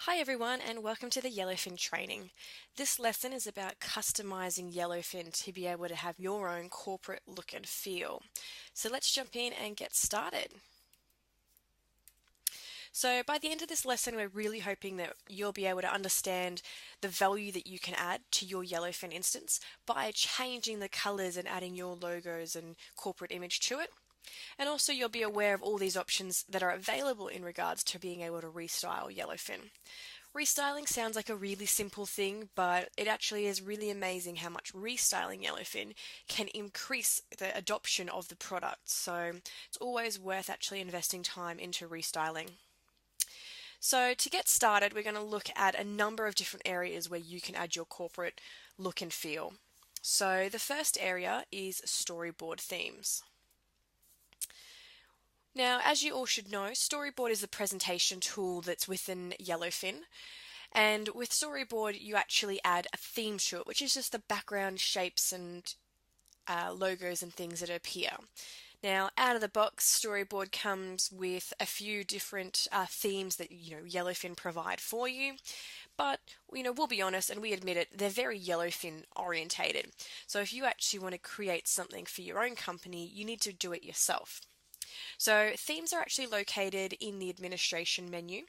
Hi everyone and welcome to the Yellowfin training. This lesson is about customizing Yellowfin to be able to have your own corporate look and feel. So let's jump in and get started. So by the end of this lesson, we're really hoping that you'll be able to understand the value that you can add to your Yellowfin instance by changing the colors and adding your logos and corporate image to it. And also you'll be aware of all these options that are available in regards to being able to restyle Yellowfin. Restyling sounds like a really simple thing, but it actually is really amazing how much restyling Yellowfin can increase the adoption of the product. So it's always worth actually investing time into restyling. So to get started, we're going to look at a number of different areas where you can add your corporate look and feel. So the first area is storyboard themes. Now, as you all should know, Storyboard is a presentation tool that's within Yellowfin. And with Storyboard, you actually add a theme to it, which is just the background shapes and logos and things that appear. Now, out of the box, Storyboard comes with a few different themes that Yellowfin provide for you. But we'll be honest and we admit it, they're very Yellowfin orientated. So if you actually want to create something for your own company, you need to do it yourself. So themes are actually located in the administration menu.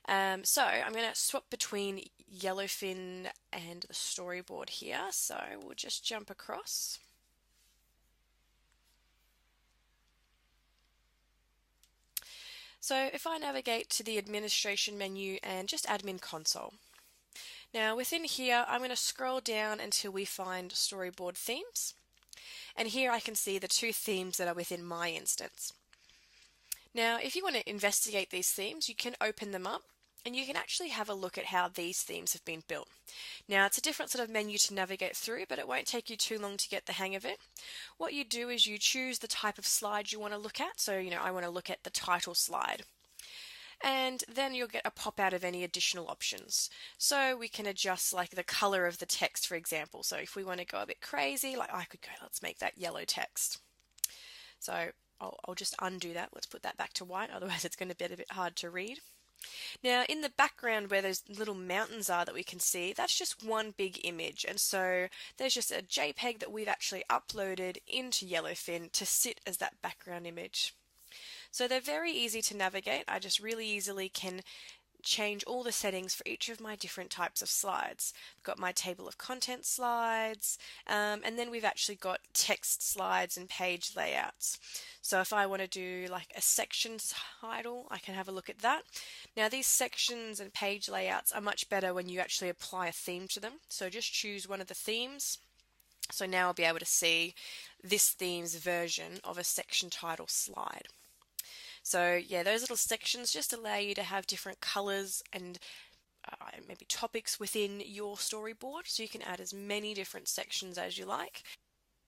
So I'm going to swap between Yellowfin and the storyboard here. So we'll just jump across. So if I navigate to the administration menu and just admin console. Now within here, I'm going to scroll down until we find storyboard themes. And here I can see the two themes that are within my instance. Now, if you want to investigate these themes, you can open them up and you can actually have a look at how these themes have been built. Now, it's a different sort of menu to navigate through, but it won't take you too long to get the hang of it. What you do is you choose the type of slide you want to look at. So, I want to look at the title slide. And then you'll get a pop out of any additional options. So we can adjust like the color of the text, for example. So if we want to go a bit crazy, like I could go, let's make that yellow text. So I'll just undo that. Let's put that back to white, otherwise it's going to be a bit hard to read. Now in the background where those little mountains are that we can see, that's just one big image, and so there's just a JPEG that we've actually uploaded into Yellowfin to sit as that background image. So they're very easy to navigate. I just really easily can change all the settings for each of my different types of slides. I've got my table of contents slides, and then we've actually got text slides and page layouts. So if I want to do like a section title, I can have a look at that. Now these sections and page layouts are much better when you actually apply a theme to them. So just choose one of the themes. So now I'll be able to see this theme's version of a section title slide. So yeah, those little sections just allow you to have different colors and maybe topics within your storyboard, so you can add as many different sections as you like.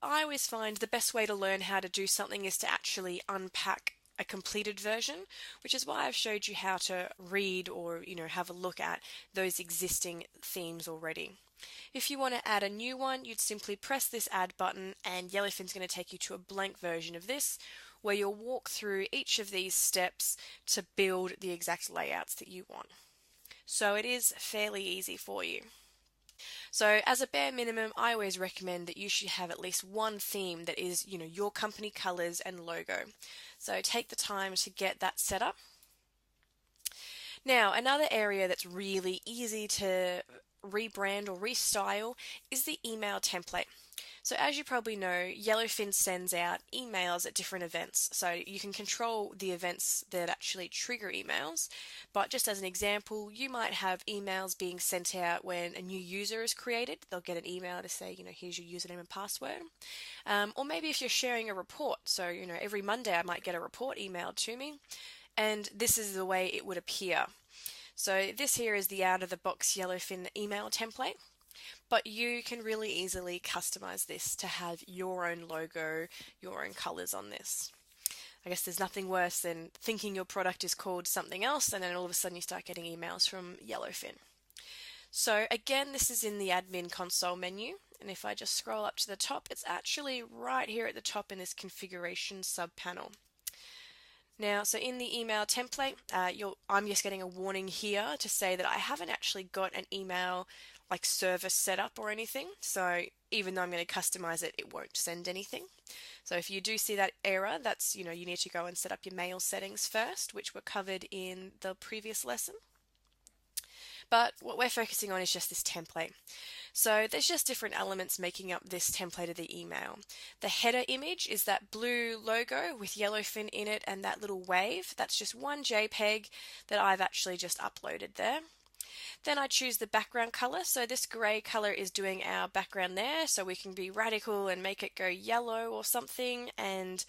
I always find the best way to learn how to do something is to actually unpack a completed version, which is why I've showed you how to read or have a look at those existing themes already. If you want to add a new one, you'd simply press this add button and Yellowfin's going to take you to a blank version of this where you'll walk through each of these steps to build the exact layouts that you want. So it is fairly easy for you. So as a bare minimum, I always recommend that you should have at least one theme that is, your company colors and logo. So take the time to get that set up. Now, another area that's really easy to rebrand or restyle is the email template. So as you probably know, Yellowfin sends out emails at different events. So you can control the events that actually trigger emails. But just as an example, you might have emails being sent out when a new user is created. They'll get an email to say, here's your username and password. Or maybe if you're sharing a report. So, every Monday I might get a report emailed to me. And this is the way it would appear. So this here is the out-of-the-box Yellowfin email template. But you can really easily customize this to have your own logo, your own colors on this. I guess there's nothing worse than thinking your product is called something else and then all of a sudden you start getting emails from Yellowfin. So again, this is in the admin console menu, and if I just scroll up to the top, it's actually right here at the top in this configuration sub panel. Now, so in the email template, I'm just getting a warning here to say that I haven't actually got an email like service set up or anything. So even though I'm going to customize it, it won't send anything. So if you do see that error, that's, you need to go and set up your mail settings first, which were covered in the previous lesson. But what we're focusing on is just this template. So there's just different elements making up this template of the email. The header image is that blue logo with Yellowfin in it and that little wave. That's just one JPEG that I've actually just uploaded there. Then I choose the background color. So this gray color is doing our background there. So we can be radical and make it go yellow or something. And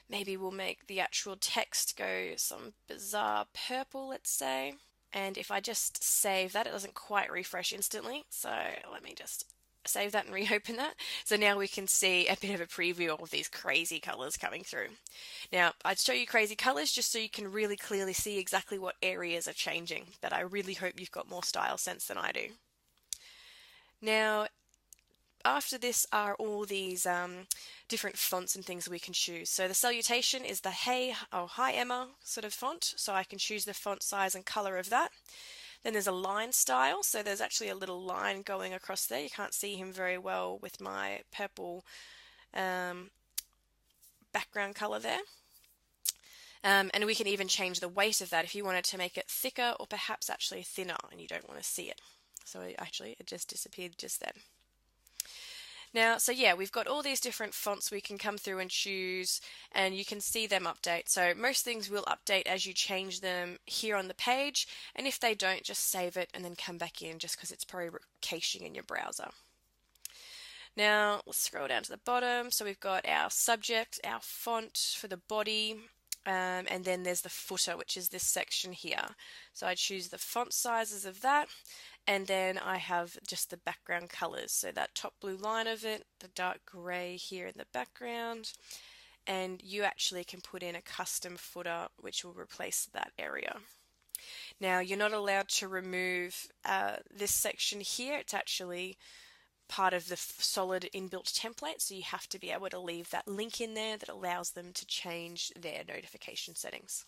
maybe we'll make the actual text go some bizarre purple, let's say. And if I just save that, it doesn't quite refresh instantly. So let me just save that and reopen that. So now we can see a bit of a preview of these crazy colors coming through. Now, I'd show you crazy colors just so you can really clearly see exactly what areas are changing, but I really hope you've got more style sense than I do. Now, after this are all these different fonts and things we can choose. So the salutation is the hey, oh, hi Emma sort of font, so I can choose the font size and color of that. Then there's a line style, so there's actually a little line going across there. You can't see him very well with my purple background color there. And we can even change the weight of that if you wanted to make it thicker or perhaps actually thinner and you don't want to see it. So actually it just disappeared just then. Now, so yeah, we've got all these different fonts we can come through and choose, and you can see them update. So most things will update as you change them here on the page, and if they don't, just save it and then come back in just because it's probably caching in your browser. Now, let's scroll down to the bottom. So we've got our subject, our font for the body, and then there's the footer, which is this section here. So I choose the font sizes of that, and then I have just the background colors. So that top blue line of it, the dark gray here in the background, and you actually can put in a custom footer which will replace that area. Now, you're not allowed to remove this section here. It's actually part of the solid inbuilt template, so you have to be able to leave that link in there that allows them to change their notification settings.